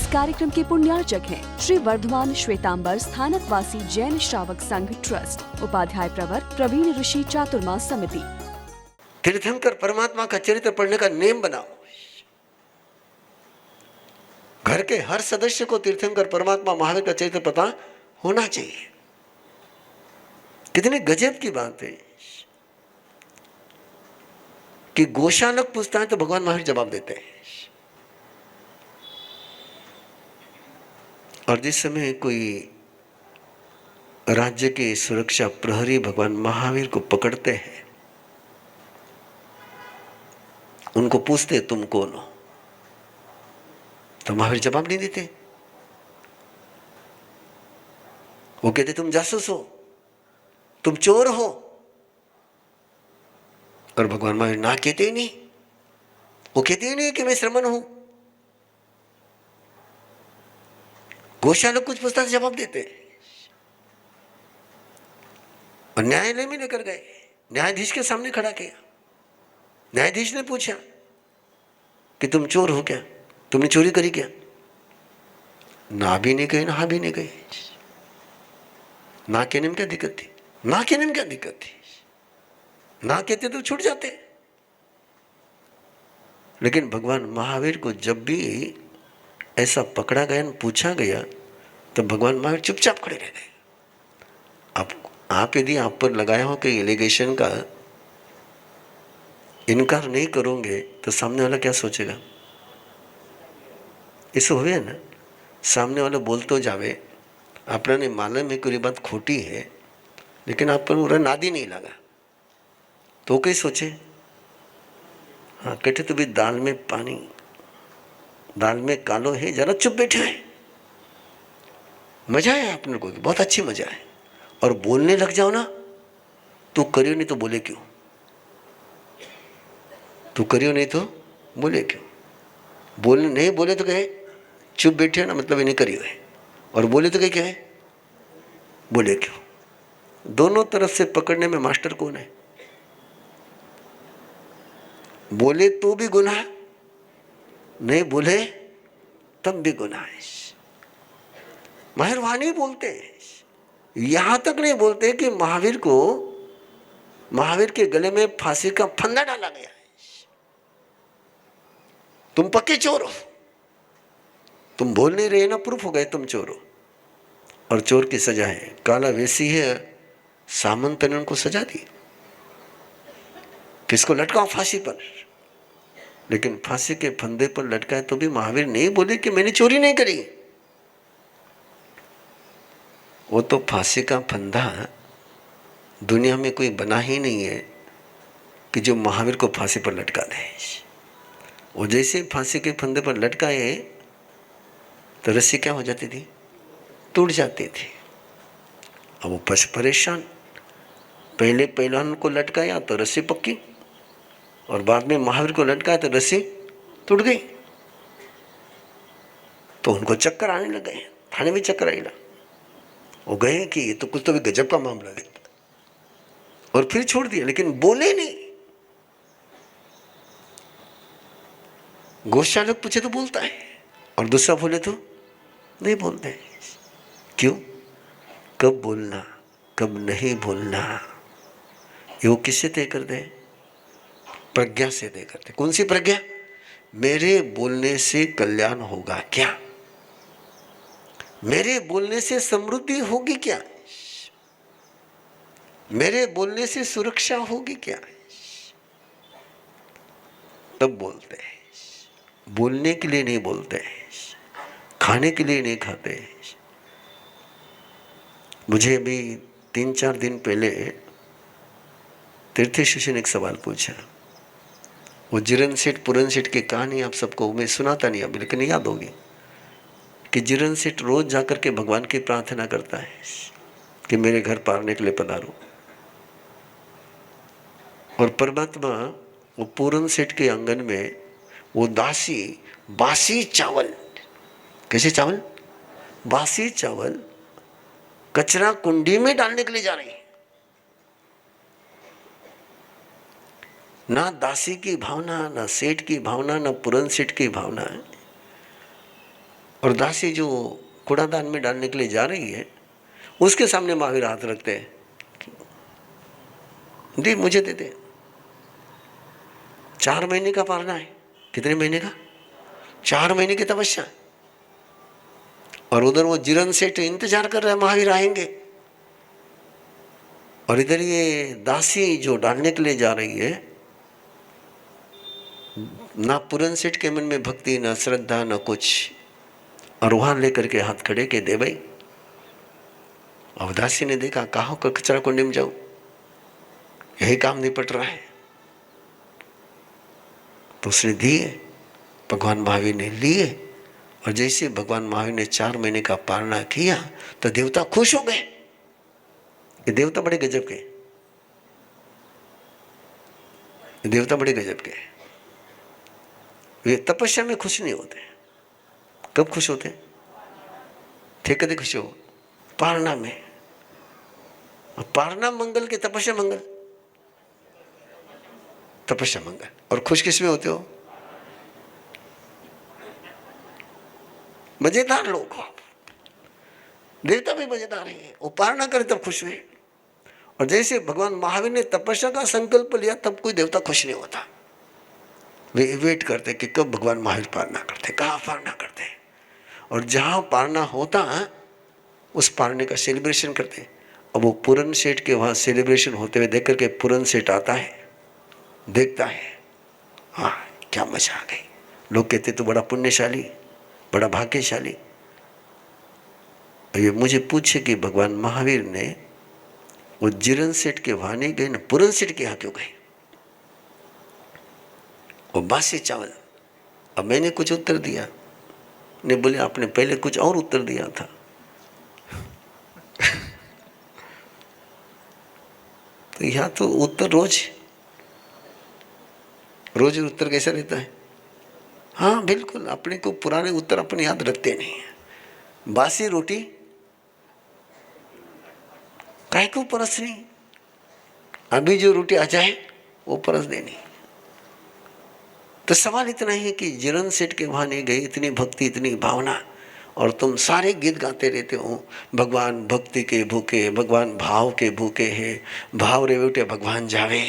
कार्यक्रम के पुण्यार्चक हैं श्री वर्धमान श्वेतांबर स्थानक वासी जैन श्रावक संघ ट्रस्ट, उपाध्याय प्रवर प्रवीण ऋषि चातुर्मास समिति। तीर्थंकर परमात्मा का चरित्र पढ़ने का नियम बनाओ। घर के हर सदस्य को तीर्थंकर परमात्मा महावीर का चरित्र पता होना चाहिए। कितनी गजब की बात है कि गोशालक पूछता है तो भगवान महावीर जवाब देते हैं। और जिस समय कोई राज्य के सुरक्षा प्रहरी भगवान महावीर को पकड़ते हैं, उनको पूछते तुम कौन हो, तो महावीर जवाब नहीं देते। वो कहते तुम जासूस हो, तुम चोर हो। और भगवान महावीर ना कहते ही नहीं, वो कहते ही नहीं कि मैं श्रमण हूं। गोशालक कुछ पूछता तो जवाब देते। और न्यायालय में लेकर गए, न्यायाधीश के सामने खड़ा किया। न्यायाधीश ने पूछा कि तुम चोर हो क्या, तुमने चोरी करी क्या? ना भी नहीं कही, ना हाँ भी नहीं कही। ना कहने में क्या दिक्कत थी? ना कहने में क्या दिक्कत थी? ना कहते तो छूट जाते। लेकिन भगवान महावीर को जब भी ऐसा पकड़ा गया, पूछा गया, तो भगवान महावीर चुपचाप खड़े रह गए। आप यदि आप पर लगाया हो कि एलिगेशन का इनकार नहीं करोगे तो सामने वाला क्या सोचेगा? इसे हुए ना, सामने वाला बोल तो जावे, आपने मालूम है कोई बात खोटी है, लेकिन आप पर पूरा नादी नहीं लगा, तो कई सोचे हाँ कहते तो भी दाल में पानी, दाल में कालो है, जरा चुप बैठे है। मजा है आपने को, बहुत अच्छी मजा है। और बोलने लग जाओ ना, तू करियो नहीं तो बोले क्यों, तू करियो नहीं तो बोले क्यों। बोलने नहीं बोले तो कहे चुप बैठे ना, मतलब इन्हें करियो है, और बोले तो कहे बोले क्यों। दोनों तरफ से पकड़ने में मास्टर कौन है? बोले तो भी गुनाह, नहीं बोले तब भी गुनाह है। महावीर वहां नहीं बोलते, यहां तक नहीं बोलते कि महावीर के गले में फांसी का फंदा डाला गया है। तुम पक्के चोर हो, तुम बोल नहीं रहे ना, प्रूफ हो गए तुम चोर हो। और चोर की सजा है काला वैसी है, सामंत ने उनको सजा दी, किसको लटकाओ फांसी पर। लेकिन फांसी के फंदे पर लटकाए तो भी महावीर नहीं बोले कि मैंने चोरी नहीं करी। वो तो फांसी का फंदा दुनिया में कोई बना ही नहीं है कि जो महावीर को फांसी पर लटका दे। वो जैसे फांसी के फंदे पर लटकाए तो रस्सी क्या हो जाती थी? टूट जाती थी। अब वो परेशान, पहले पहलवान को लटकाया तो रस्सी पक्की, और बाद में महावीर को लटकाया तो रस्सी टूट गई। तो उनको चक्कर आने लग गए, थाने में चक्कर आएगा। वो गए कि ये तो कुछ तो भी गजब का मामला है, और फिर छोड़ दिया, लेकिन बोले नहीं। गोशालक पूछे तो बोलता है, और दूसरा बोले तो नहीं बोलते। क्यों? कब बोलना कब नहीं बोलना, ये वो किससे तय कर दे? प्रज्ञा से तय करते। कौन सी प्रज्ञा? मेरे बोलने से कल्याण होगा क्या, मेरे बोलने से समृद्धि होगी क्या, मेरे बोलने से सुरक्षा होगी क्या, तब बोलते हैं। बोलने के लिए नहीं बोलते हैं, खाने के लिए नहीं खाते। मुझे अभी 3-4 दिन पहले तीर्थ शिष्य ने एक सवाल पूछा। वो जिरन सेठ पुरन सेठ की कहानी आप सबको मैं सुनाता नहीं अभी, लेकिन याद होगी कि जिरन सेठ रोज जाकर के भगवान की प्रार्थना करता है कि मेरे घर पारने के लिए पधारो। और परमात्मा वो पूरन सेठ के आंगन में वो दासी बासी चावल, कैसे चावल? बासी चावल कचरा कुंडी में डालने के लिए जा रही है। ना दासी की भावना, ना सेठ की भावना, ना पुरन सेठ की भावना है। और दासी जो कूड़ादान में डालने के लिए जा रही है, उसके सामने महावीर हाथ रखते हैं, दे मुझे दे दे। 4 महीने का पालना है। कितने महीने का? 4 महीने की तपस्या। और उधर वो जिरन सेठ इंतजार कर रहा है महावीर आएंगे, और इधर ये दासी जो डालने के लिए जा रही है, ना पूरन सेठ के मन में भक्ति, ना श्रद्धा, ना कुछ, और वहां लेकर के हाथ खड़े के दे भाई। अब दासी ने देखा, कहा कर कचरा कुंडी में जाऊं, यही काम निपट रहा है, तो उसने दिए। भगवान महावीर ने लिए, और जैसे भगवान महावीर ने 4 महीने का पालना किया तो देवता खुश हो गए। ये देवता बड़े गजब के, देवता बड़े गजब के। वे तपस्या में खुश नहीं होते। कब खुश होते थे? कभी खुश हो? पालना में। पालना मंगल के तपस्या मंगल, तपस्या मंगल। और खुश किस में होते हो? मजेदार लोग हो। देवता भी मजेदार है, वो पालना करे तब खुश हुए। और जैसे भगवान महावीर ने तपस्या का संकल्प लिया, तब कोई देवता खुश नहीं होता। वे वेट करते कि कब भगवान महावीर पालना करते, कहाँ पालना करते। और जहाँ पालना होता उस पालने का सेलिब्रेशन करते। अब वो पूरन सेठ के वहाँ सेलिब्रेशन होते हुए देख करके पूरन सेठ आता है, देखता है, हाँ क्या मजा आ गई। लोग कहते तो बड़ा पुण्यशाली, बड़ा भाग्यशाली। ये मुझे पूछे कि भगवान महावीर ने वो जिरन सेठ के वहाँ नहीं गए ना, पूरन सेठ के यहाँ क्यों गए? वो बासी चावल। अब मैंने कुछ उत्तर दिया, ने बोले आपने पहले कुछ और उत्तर दिया था। तो यहाँ तो उत्तर रोज रोज उत्तर कैसा रहता है? हाँ बिल्कुल, अपने को पुराने उत्तर अपने याद रखते नहीं है। बासी रोटी काहे को परसनी, अभी जो रोटी आ जाए वो परस देनी। तो सवाल इतना ही कि जिरन सेठ के वहाँ नहीं गई, इतनी भक्ति, इतनी भावना, और तुम सारे गीत गाते रहते हो, भगवान भक्ति के भूखे, भगवान भाव के भूखे है, भाव रे बेटे भगवान जावे।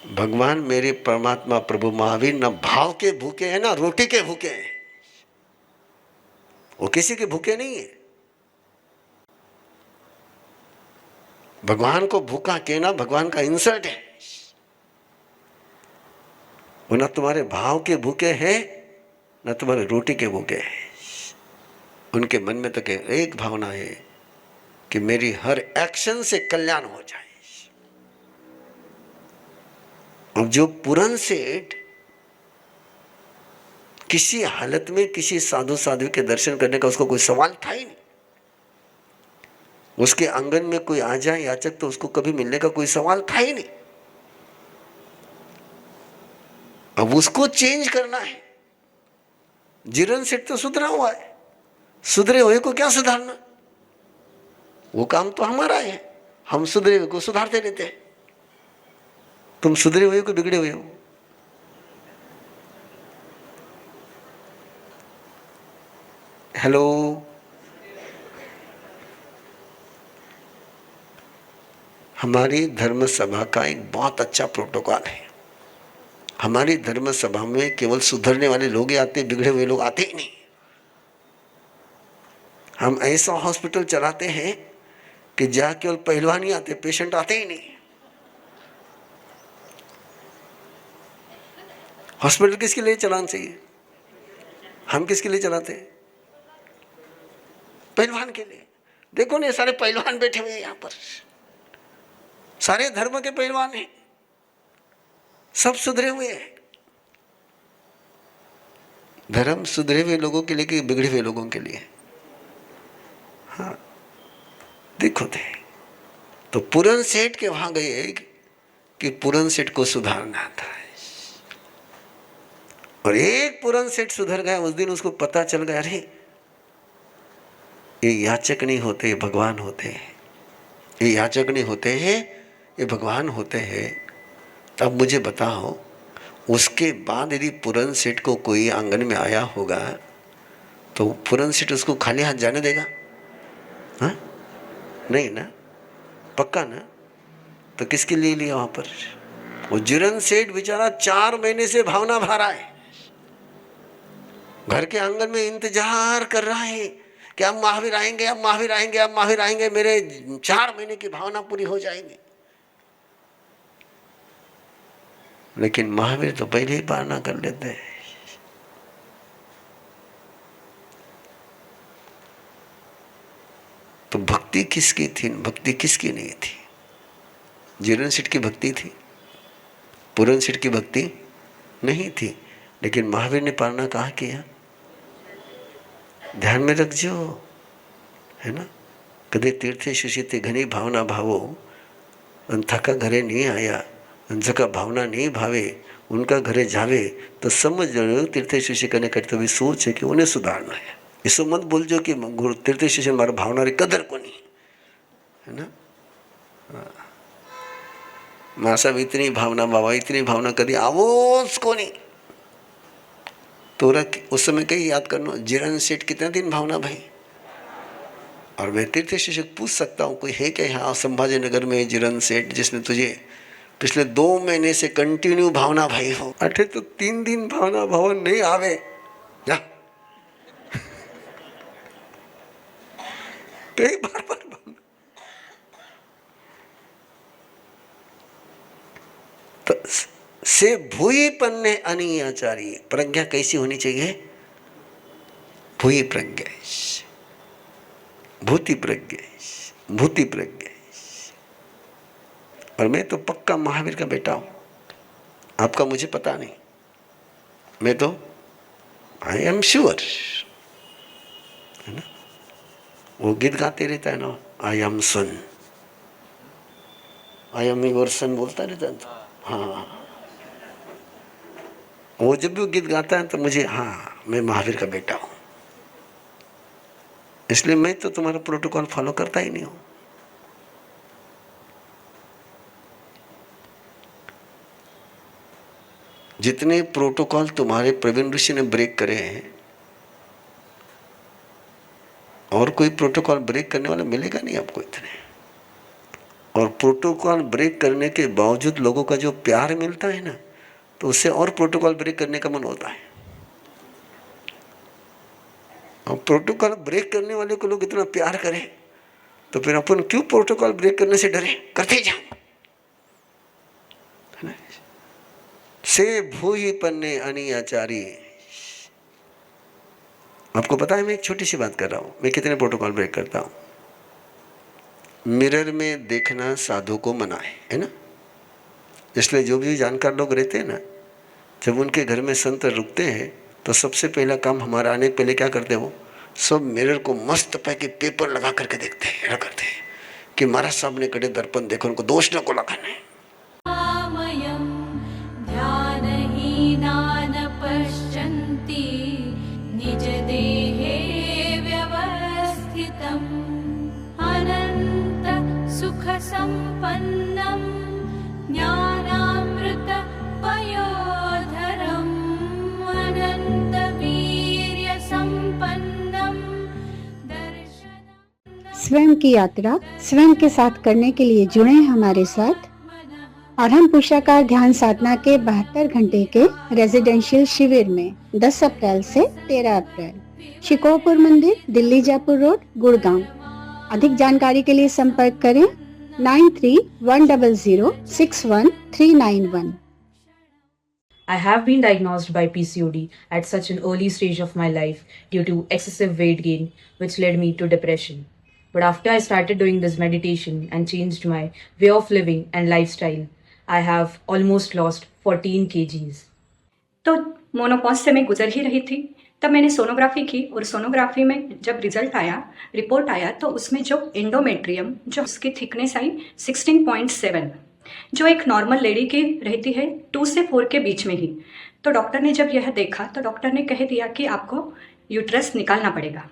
भगवान मेरे परमात्मा प्रभु महावीर ना भाव के भूखे हैं ना रोटी के भूखे हैं। वो किसी के भूखे नहीं है। भगवान को भूखा कहना भगवान का इंसल्ट है। वो ना तुम्हारे भाव के भूखे हैं ना तुम्हारे रोटी के भूखे हैं। उनके मन में तो एक भावना है कि मेरी हर एक्शन से कल्याण हो जाए। और जो पूरन सेठ किसी हालत में किसी साधु साध्वी के दर्शन करने का उसको कोई सवाल था ही नहीं। उसके आंगन में कोई आ जाए याचक तो उसको कभी मिलने का कोई सवाल था ही नहीं। अब उसको चेंज करना है। जिरन सेठ तो सुधरा हुआ है, सुधरे हुए को क्या सुधारना? वो काम तो हमारा है, हम सुधरे हुए को सुधारते रहते हैं। तुम सुधरे हुए को बिगड़े हुए हो। हेलो, हमारी धर्म सभा का एक बहुत अच्छा प्रोटोकॉल है। हमारी धर्म सभा में केवल सुधरने वाले लोग ही आते, बिगड़े हुए लोग आते ही नहीं। हम ऐसा हॉस्पिटल चलाते हैं कि जहाँ केवल पहलवान ही आते, पेशेंट आते ही नहीं। हॉस्पिटल किसके लिए चलाना चाहिए? हम किसके लिए चलाते हैं? पहलवान के लिए। देखो ना, सारे पहलवान बैठे हुए हैं यहाँ पर, सारे धर्म के पहलवान हैं, सब सुधरे हुए हैं। धर्म सुधरे हुए लोगों के लिए कि बिगड़े हुए लोगों के लिए? हाँ देखो थे। तो पूरन सेठ के वहां गए कि पूरन सेठ को सुधारना था। और एक पूरन सेठ सुधर गया। उस दिन उसको पता चल गया, अरे ये याचक नहीं होते, ये भगवान होते हैं। ये याचक नहीं होते हैं, ये भगवान होते हैं। तब मुझे बताओ, उसके बाद यदि पूरन सेठ को कोई आंगन में आया होगा तो पूरन सेठ उसको खाली हाथ जाने देगा? हाँ, नहीं ना, पक्का ना। तो किसके लिए लिया वहां पर? वो जीरन सेठ बेचारा 4 महीने से भावना भा रहा है, घर के आंगन में इंतजार कर रहा है कि अब महावीर आएंगे, अब महावीर आएंगे, अब महावीर आएंगे, मेरे 4 महीने की भावना पूरी हो जाएंगी। लेकिन महावीर तो पहले ही पार ना कर लेते हैं। तो भक्ति किसकी थी, भक्ति किसकी नहीं थी? जीरन सेठ की भक्ति थी, पूरन सेठ की भक्ति नहीं थी। लेकिन महावीर ने पालना कहाँ किया? ध्यान में रखजो, है ना। कदे तीर्थे सुशीते घनी भावना भावो, थका घरे नहीं आया, जका भावना नहीं भावे उनका घरे जावे, तो समझ लो तीर्थे सुशी करने कर्तव्य सोच है कि उन्हें सुधारना है। इसो मत बोलजो कि गुरु तीर्थे सुशी मारा भावना री कदर को नहीं, है ना। मां साहब इतनी भावना बाबा, इतनी भावना कदी आवोस को नहीं। तो उस समय कहीं याद करना, जीरन सेठ कितने दिन भावना भाई? और मैं तीर्थ शिक्षक पूछ सकता हूँ, कोई है क्या यहाँ संभाजी नगर में जीरन सेठ जिसने तुझे पिछले 2 महीने से कंटिन्यू भावना भाई हो? अठे तो 3 दिन भावना भवन नहीं आवे ना, कई बार तो से भूई पन्ने अनियाचारी। प्रज्ञा कैसी होनी चाहिए? भूई प्रज्ञा, भूति प्रज्ञा, भूति प्रज्ञा। और मैं तो पक्का महावीर का बेटा हूं, आपका मुझे पता नहीं, मैं तो आई एम श्योर, है ना। वो गीत गाते रहता है ना, I am son, I am your son बोलता रहता है। हाँ, वो जब भी गीत गाता है तो मुझे, हाँ मैं महावीर का बेटा हूं, इसलिए मैं तो तुम्हारा प्रोटोकॉल फॉलो करता ही नहीं हूं। जितने प्रोटोकॉल तुम्हारे प्रवीण ऋषि ने ब्रेक करे हैं, और कोई प्रोटोकॉल ब्रेक करने वाला मिलेगा नहीं आपको इतने। और प्रोटोकॉल ब्रेक करने के बावजूद लोगों का जो प्यार मिलता है ना, तो उससे और प्रोटोकॉल ब्रेक करने का मन होता है। और प्रोटोकॉल ब्रेक करने वाले को लोग इतना प्यार करें, तो फिर अपन क्यों प्रोटोकॉल ब्रेक करने से डरे? करते जाओ। से भूई पन्ने अनियाचारी। आपको पता है, मैं एक छोटी सी बात कर रहा हूं, मैं कितने प्रोटोकॉल ब्रेक करता हूं। मिरर में देखना साधु को मना है ना। इसलिए जो भी जानकार लोग रहते हैं ना, जब उनके घर में संत रुकते हैं तो सबसे पहला काम हमारा आने के पहले क्या करते हैं? वो सब मिरर को मस्त पैके पेपर लगा करके देखते हैं, करते हैं कि महाराज साहब ने कड़े दर्पण देखो, उनको दोष न को लगाना है। निज देहे व्यवस्थितम् अनंत सुख संपन्नम ज्ञानामृत पयोधरम अनंत वीर्य संपन्नम दर्शनम। स्वयं की यात्रा स्वयं के साथ करने के लिए जुड़े हमारे साथ, और हम पुरुषाकार ध्यान साधना के 72 घंटे के रेजिडेंशियल शिविर में 10 अप्रैल से 13 अप्रैल, शिकोहपुर मंदिर, दिल्ली जयपुर रोड, गुड़गांव। अधिक जानकारी के लिए संपर्क करें 93-100-61391। I have been diagnosed by PCOD at such an early stage of my life due to excessive weight gain, which led me to depression. But after I started doing this meditation and changed my way of living and lifestyle, I have almost lost 14 kgs. तो menopause से मैं गुजर ही रही थी, तब मैंने sonography की, और सोनोग्राफी में जब रिजल्ट आया, रिपोर्ट आया, तो उसमें जो एंडोमेट्रियम, जो उसकी थिकनेस आई 16.7, जो एक नॉर्मल लेडी की रहती है 2 से 4 के बीच में ही। तो डॉक्टर ने जब यह देखा तो डॉक्टर ने कह दिया कि आपको यूट्रस निकालना पड़ेगा।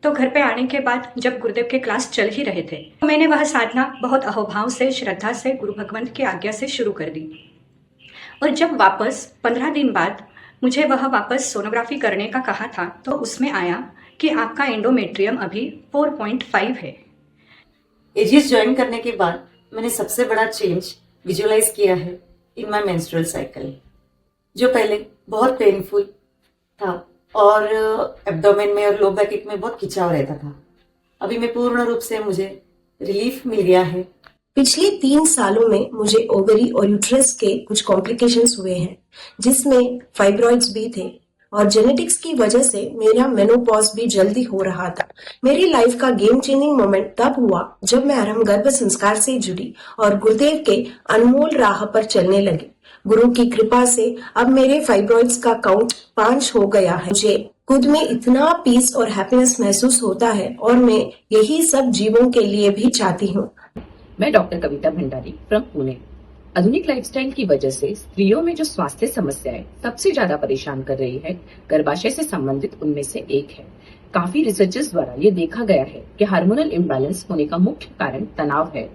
तो घर पे आने के बाद जब गुरुदेव के क्लास चल ही रहे थे, तो मैंने वह साधना बहुत अहोभाव से, श्रद्धा से, गुरु भगवंत की आज्ञा से शुरू कर दी। और जब वापस 15 दिन बाद मुझे वह वापस सोनोग्राफी करने का कहा था, तो उसमें आया कि आपका एंडोमेट्रियम अभी 4.5 है। एजीएस ज्वाइन करने के बाद मैंने सबसे बड़ा चेंज विजुअलाइज किया है इन माय मेंस्ट्रुअल साइकिल, जो पहले बहुत पेनफुल था और एब्डोमेन में और लो बैक में बहुत खिंचाव रहता था। अभी मैं पूर्ण रूप से मुझे रिलीफ मिल गया है। पिछले 3 सालों में मुझे ओवरी और यूट्रस के कुछ कॉम्प्लिकेशंस हुए हैं, जिसमें फाइब्रॉइड्स भी थे और जेनेटिक्स की वजह से मेरा मेनोपॉज भी जल्दी हो रहा था। मेरी लाइफ का गेम चेंजिंग मोमेंट तब हुआ जब मैं आरंभ गर्भ संस्कार से जुड़ी और गुरुदेव के अनमोल राह पर चलने लगी। गुरु की कृपा से अब मेरे फाइब्रॉइड्स का काउंट 5 हो गया है। मुझे खुद में इतना पीस और हैप्पीनेस महसूस होता है और मैं यही सब जीवों के लिए भी चाहती हूँ। मैं doctor Kavita Bhandari from Pune. आधुनिक लाइफस्टाइल की वजह से स्त्रियों में जो स्वास्थ्य समस्याएं सबसे ज्यादा परेशान कर रही है, गर्भाशय से संबंधित उनमें से एक है। काफी रिसर्चर्स द्वारा ये देखा गया है कि हार्मोनल इम्बैलेंस होने का मुख्य कारण तनाव है।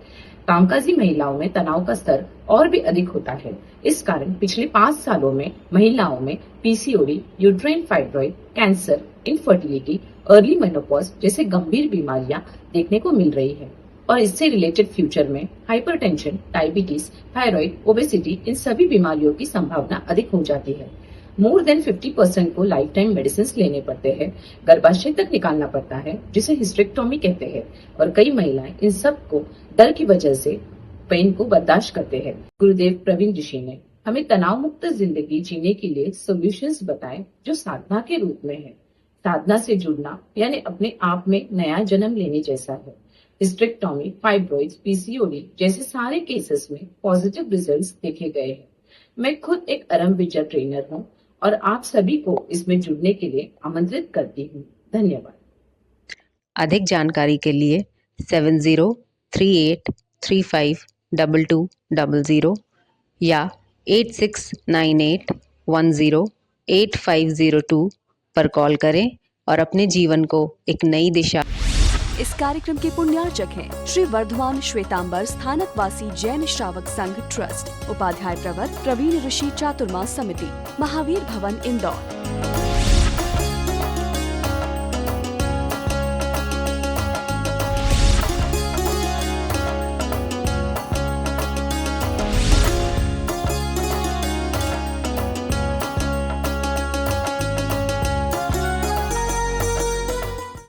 कामकाजी महिलाओं में तनाव का स्तर और भी अधिक होता है। इस कारण पिछले 5 सालों में महिलाओं में PCOD, uterine fibroid, cancer, infertility, early menopause जैसे गंभीर बीमारियां देखने को मिल रही है और इससे रिलेटेड फ्यूचर में hypertension, diabetes, thyroid, obesity in सभी बीमारियों की संभावना अधिक हो जाती है। मोर देन 50% को लाइफ टाइम मेडिसिन लेने पड़ते हैं, गर्भाशय तक निकालना पड़ता है जिसे हिस्टेरेक्टोमी कहते हैं और कई महिलाएं इन सब को डर की वजह से पेन को बर्दाश्त करते हैं। गुरुदेव प्रवीण ऋषि ने हमें तनाव मुक्त जिंदगी जीने के लिए सॉल्यूशंस बताए जो साधना के रूप में है। साधना से जुड़ना यानी अपने आप में नया जन्म लेने जैसा है। हिस्टेरेक्टोमी, फाइब्रॉइड्स, पीसीओडी जैसे सारे केसेस में पॉजिटिव रिजल्ट्स देखे गए हैं। मैं खुद एक आरंभ विजय ट्रेनर हूँ और आप सभी को इसमें जुड़ने के लिए आमंत्रित करती हूँ। धन्यवाद। अधिक जानकारी के लिए 7038352200 या 8698108502 पर कॉल करें और अपने जीवन को एक नई दिशा। इस कार्यक्रम के पुण्यार्चक हैं श्री वर्धमान श्वेतांबर स्थानकवासी जैन श्रावक संघ ट्रस्ट, उपाध्याय प्रवर प्रवीण ऋषि चातुर्मास समिति, महावीर भवन, इंदौर।